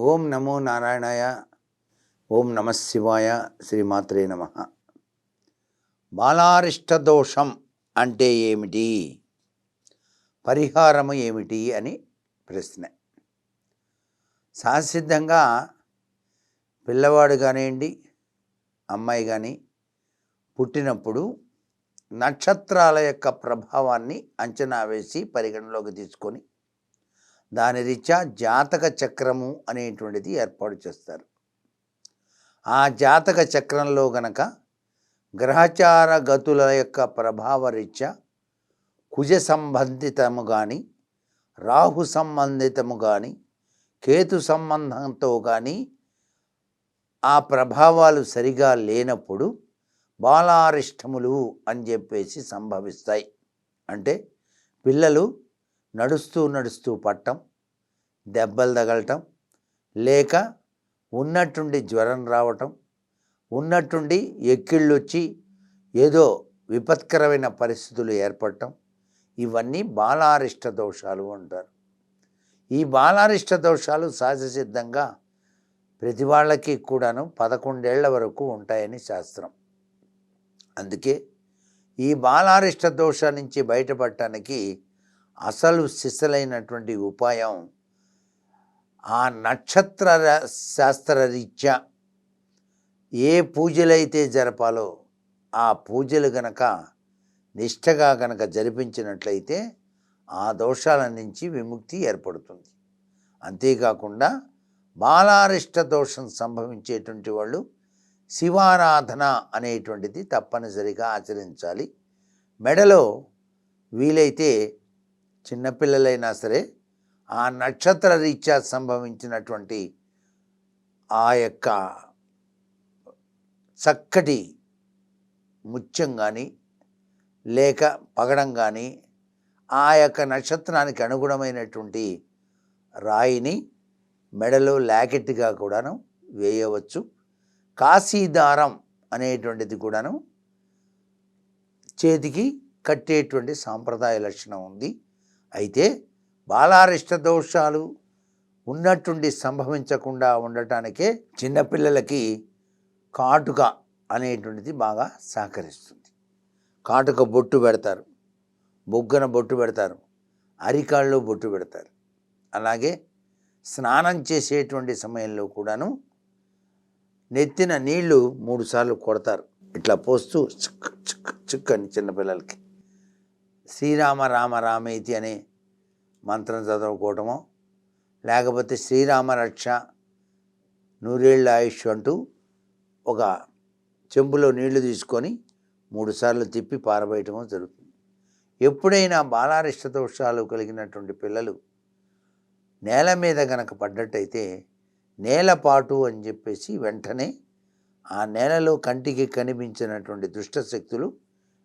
ఓం నమో నారాయణాయ. ఓం నమ శివాయ. శ్రీమాత్రే నమ. బాలారిష్ట దోషం అంటే ఏమిటి, పరిహారము ఏమిటి అని ప్రశ్న. సహసిద్ధంగా పిల్లవాడు కానివ్వండి, అమ్మాయి కానీ పుట్టినప్పుడు నక్షత్రాల యొక్క ప్రభావాన్ని అంచనా వేసి పరిగణలోకి తీసుకొని దాని రీత్యా జాతక చక్రము అనేటువంటిది ఏర్పాటు చేస్తారు. ఆ జాతక చక్రంలో గనక గ్రహచార గతుల యొక్క ప్రభావ రీత్యా కుజ సంబంధితము కానీ, రాహు సంబంధితము కానీ, కేతు సంబంధంతో కానీ ఆ ప్రభావాలు సరిగా లేనప్పుడు బాలారిష్టములు అని చెప్పేసి సంభవిస్తాయి. అంటే పిల్లలు నడుస్తూ పట్టం, దెబ్బలు తగలటం, లేక ఉన్నట్టుండి జ్వరం రావటం, ఉన్నట్టుండి ఎక్కిళ్ళు వచ్చి ఏదో విపత్కరమైన పరిస్థితులు ఏర్పడటం, ఇవన్నీ బాలారిష్ట దోషాలు అంటారు. ఈ బాలారిష్ట దోషాలు సహజసిద్ధంగా ప్రతి వాళ్ళకి కూడాను 11 ఏళ్ల వరకు ఉంటాయని శాస్త్రం. అందుకే ఈ బాలారిష్ట దోషం నుంచి బయటపడటానికి అసలు సిసలైనటువంటి ఉపాయం ఆ నక్షత్ర శాస్త్రరీత్యా ఏ పూజలైతే జరపాలో ఆ పూజలు గనక నిష్టగా గనక జరిపించినట్లయితే ఆ దోషాల నుంచి విముక్తి ఏర్పడుతుంది. అంతేకాకుండా బాలారిష్ట దోషం సంభవించేటువంటి వాళ్ళు శివారాధన అనేటువంటిది తప్పనిసరిగా ఆచరించాలి. మెడలో వీలైతే చిన్నపిల్లలైనా సరే ఆ నక్షత్ర రీత్యా సంభవించినటువంటి ఆ యొక్క చక్కటి ముత్యం కానీ లేక పగడం కానీ ఆ యొక్క నక్షత్రానికి అనుగుణమైనటువంటి రాయిని మెడలో లాకెట్గా కూడాను వేయవచ్చు. కాశీదారం అనేటువంటిది కూడాను చేతికి కట్టేటువంటి సాంప్రదాయ లక్షణం ఉంది. అయితే బాలారిష్ట దోషాలు ఉన్నట్టుండి సంభవించకుండా ఉండటానికే చిన్నపిల్లలకి కాటుక అనేటువంటిది బాగా సహకరిస్తుంది. కాటుక బొట్టు పెడతారు, బొగ్గన బొట్టు పెడతారు, అరికాళ్ళు బొట్టు పెడతారు. అలాగే స్నానం చేసేటువంటి సమయంలో కూడాను నెత్తిన నీళ్లు 3 సార్లు కొడతారు. ఇట్లా పోస్తూ చుక్ చుక్ చుక్ అని చిన్నపిల్లలకి శ్రీరామ రామ రామేతి అనే మంత్రం చదువుకోవటమో, లేకపోతే శ్రీరామ రక్ష 100 ఏళ్ళ ఆయుష్ అంటూ ఒక చెంబులో నీళ్లు తీసుకొని 3 సార్లు తిప్పి పారబోయటమో జరుగుతుంది. ఎప్పుడైనా బాలారిష్ట దోషాలు కలిగినటువంటి పిల్లలు నేల మీద గనక పడ్డట్టయితే నేలపాటు అని చెప్పేసి వెంటనే ఆ నేలలో కంటికి కనిపించినటువంటి దుష్టశక్తులు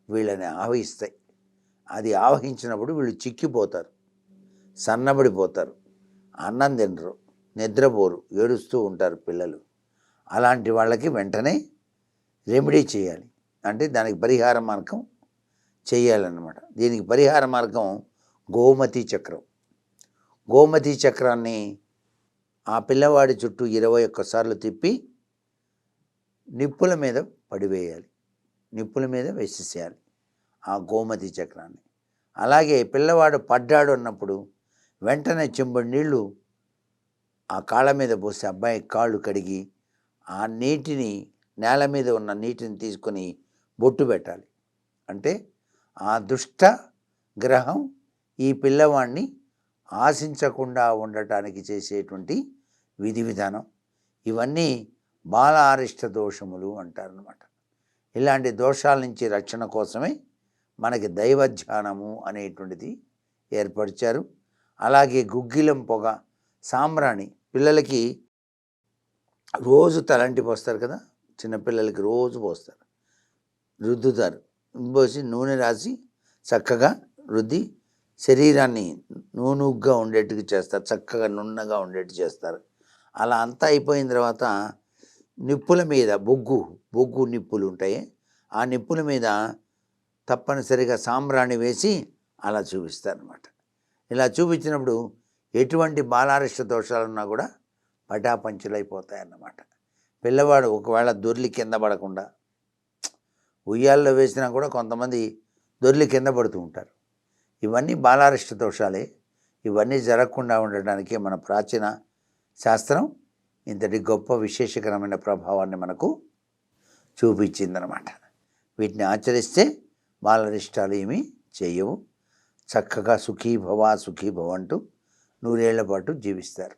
వీళ్ళని ఆవహిస్తాయి. అది ఆవహించినప్పుడు వీళ్ళు చిక్కిపోతారు, సన్నబడిపోతారు, అన్నం తినరు, నిద్రపోరు, ఏడుస్తూ ఉంటారు పిల్లలు. అలాంటి వాళ్ళకి వెంటనే రెమెడీ చేయాలి, అంటే దానికి పరిహార మార్గం చేయాలన్నమాట. దీనికి పరిహార మార్గం గోమతి చక్రం. గోమతి చక్రాన్ని ఆ పిల్లవాడి చుట్టూ 21 సార్లు తిప్పి నిప్పుల మీద పడివేయాలి, నిప్పుల మీద వేసేసేయాలి ఆ గోమతి చక్రాన్ని. అలాగే పిల్లవాడు పడ్డాడు అన్నప్పుడు వెంటనే చెంబడి నీళ్లు ఆ కాళ్ళ మీద పోసి అబ్బాయి కాళ్ళు కడిగి ఆ నీటిని, నేల మీద ఉన్న నీటిని తీసుకొని బొట్టు పెట్టాలి. అంటే ఆ దుష్ట గ్రహం ఈ పిల్లవాడిని ఆశించకుండా ఉండటానికి చేసేటువంటి విధి విధానం. ఇవన్నీ బాలారిష్ట దోషములు అంటారనమాట. ఇలాంటి దోషాల నుంచి రక్షణ కోసమే మనకి దైవధ్యానము అనేటువంటిది ఏర్పరిచారు. అలాగే గుగ్గిలం పొగ, సాంబ్రాణి పిల్లలకి రోజు తలంటి పోస్తారు కదా, చిన్నపిల్లలకి రోజు పోస్తారు, రుద్దుతారు. పోసి నూనె రాసి చక్కగా రుద్ది శరీరాన్ని నూనుగ్గా ఉండేట్టుగా చేస్తారు, చక్కగా నున్నగా ఉండేట్టు చేస్తారు. అలా అంతా అయిపోయిన తర్వాత నిప్పుల మీద బొగ్గు నిప్పులు ఉంటాయి, ఆ నిప్పుల మీద తప్పనిసరిగా సాంబ్రాణి వేసి అలా చూపిస్తారనమాట. ఇలా చూపించినప్పుడు ఎటువంటి బాలారిష్ట దోషాలున్నా కూడా పటాపంచులైపోతాయన్నమాట. పిల్లవాడు ఒకవేళ దొర్లి కింద పడకుండా, ఉయ్యాల్లో వేసినా కూడా కొంతమంది దొర్లి కింద పడుతూ ఉంటారు. ఇవన్నీ బాలారిష్ట దోషాలే. ఇవన్నీ జరగకుండా ఉండడానికి మన ప్రాచీన శాస్త్రం ఇంతటి గొప్ప విశేషకరమైన ప్రభావాన్ని మనకు చూపించిందనమాట. వీటిని ఆచరిస్తే బాలరిష్టాలు ఏమీ చేయవు. చక్కగా సుఖీభవ సుఖీభవ అంటూ 100 ఏళ్ల పాటు జీవిస్తారు.